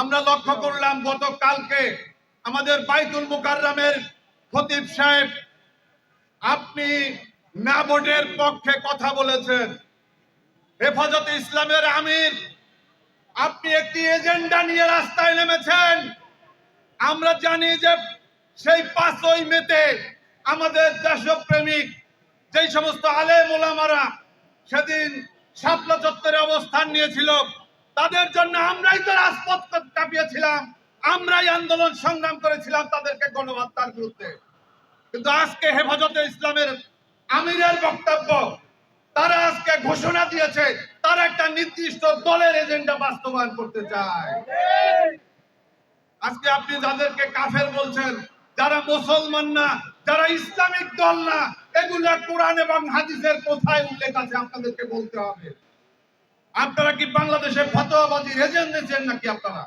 আমরা লক্ষ্য করলাম গতকালকে আমাদের বাইতুল মুকাররমের খতিব সাহেব আপনি না ভোটের পক্ষে কথা বলেছেন। হেফাজতে ইসলামের আমির আপনি একটি এজেন্ডা নিয়ে রাস্তায় নেমেছেন। আমরা জানি যে সেই 5ই মেতে আমাদের দেশপ্রেমিক যেই সমস্ত আলেম ওলামারা সেদিন শাপলা চত্বরে অবস্থান নিয়েছিল, তাদের জন্য আমরাই তো রাজপথ কাঁপিয়েছিলাম, আমরাই আন্দোলন সংগ্রাম করেছিলাম তাদেরকে গণহত্যার বিরুদ্ধে। কিন্তু আজকে হেফাজতে ইসলামের আমিরের বক্তব্য, তারা আজকে ঘোষণা দিয়েছে তারা একটা নির্দিষ্ট দলের এজেন্ডা বাস্তবায়ন করতে চায়। আজকে আপনি যাদেরকে কাফের বলছেন, যারা মুসলমান না, যারা ইসলামিক দল না, এগুলা কোরআন এবং হাদিসের কোথায় উল্লেখ আছে আপনাদেরকে বলতে হবে। আপনারা কি বাংলাদেশে ফতোয়াবাজির এজেন্ট দিচ্ছেন নাকি? আপনারা